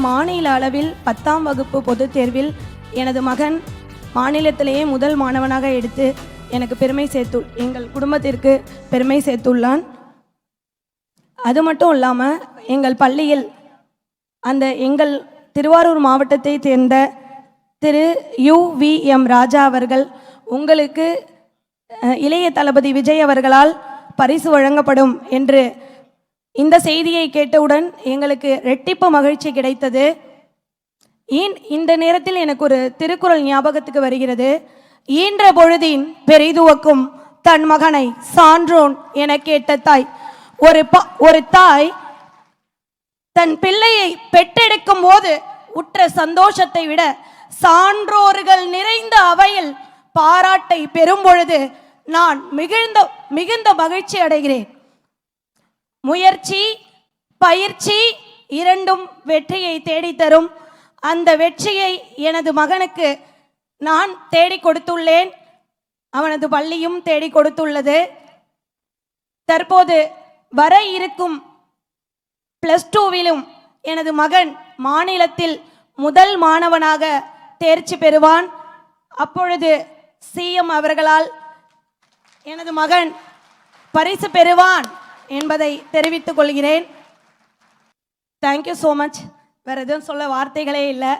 மாநில அளவில் 10ஆம் வகுப்பு பொதுத் தேர்வில் எனது மகன் மாநிலத்திலேயே முதல் மாணவனாக எடுத்து எனக்கு எங்கள் குடும்பத்திற்கு பெருமை சேர்த்துள்ளான். அது மட்டும் இல்லாமல் எங்கள் பள்ளியில் எங்கள் திருவாரூர் மாவட்டத்தை சேர்ந்த திரு UVM ராஜா அவர்கள் உங்களுக்கு இளைய தளபதி விஜய் அவர்களால் பரிசு வழங்கப்படும் என்று இந்த செய்தியை கேட்டவுடன் எங்களுக்கு ரெட்டிப்பு மகிழ்ச்சி கிடைத்தது. இந்த நேரத்தில் எனக்கு ஒரு திருக்குறள் ஞாபகத்துக்கு வருகிறது. ஈன்ற பொழுதின் பெரிதுவக்கும் தன் மகனை சான்றோன் என கேட்ட தாய். ஒரு தாய் தன் பிள்ளையை பெற்றெடுக்கும் போது உற்ற சந்தோஷத்தை விட சான்றோர்கள் நிறைந்த அவையில் பாராட்டை பெறும் பொழுது நான் மிகுந்த மகிழ்ச்சி அடைகிறேன். முயற்சி பயிற்சி இரண்டும் வெற்றியை தேடித்தரும். அந்த வெற்றியை எனது மகனுக்கு நான் தேடி கொடுத்துள்ளேன். அவனது பள்ளியும் தேடி கொடுத்துள்ளது. தற்போது வர இருக்கும் +2விலும் எனது மகன் மாநிலத்தில் முதல் மாணவனாக தேர்ச்சி பெறுவான். அப்பொழுது CM அவர்களால் எனது மகன் பரிசு பெறுவான் என்பதை தெரிவித்துக் கொள்கிறேன். Thank you so much. வேற எதுவும் சொல்ல வார்த்தைகளே இல்லை.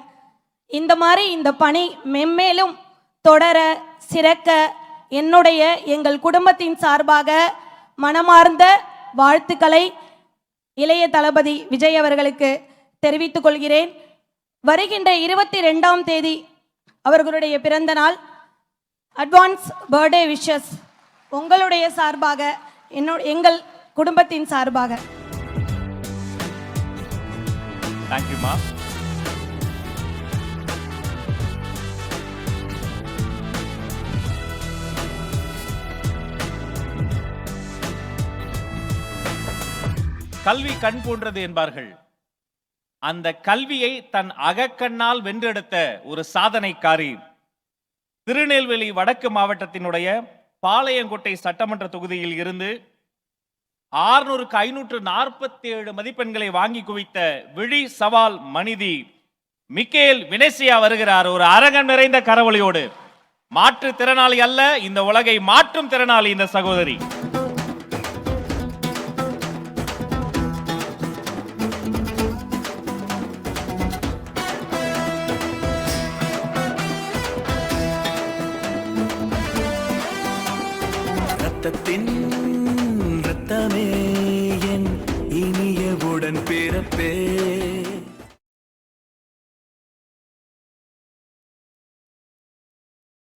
இந்த பணி மென்மேலும் தொடர சிறக்க எங்கள் குடும்பத்தின் சார்பாக மனமார்ந்த வாழ்த்துக்களை இளைய தளபதி விஜய் அவர்களுக்கு தெரிவித்துக் கொள்கிறேன். வருகின்ற 22ஆம் தேதி அவர்களுடைய பிறந்த நாள். அட்வான்ஸ் பர்த்டே விஷஸ் உங்களுடைய சார்பாக எங்கள் குடும்பத்தின் சார்பாக. தேங்க்யூமா. கல்வி கண் போன்றது என்பார்கள். அந்த கல்வியை தன் அகக்கண்ணால் வென்றெடுத்த ஒரு சாதனைக்காரி திருநெல்வேலி வடக்கு மாவட்டத்தினுடைய பாளையங்கோட்டை சட்டமன்ற தொகுதியில் இருந்து 600க்கு 547 மதிப்பெண்களை வாங்கி குவித்த விழி சவால் மனிதி மிக்கேல் வினேசியா வருகிறார். ஒரு அரங்கம் நிறைந்த கரவொலியோடு. மாற்று திறனாளி அல்ல, இந்த உலகை மாற்றும் திறனாளி இந்த சகோதரி. ரத்தத்தின் ரத்தமே என் இனிய உடன் பிறப்பே.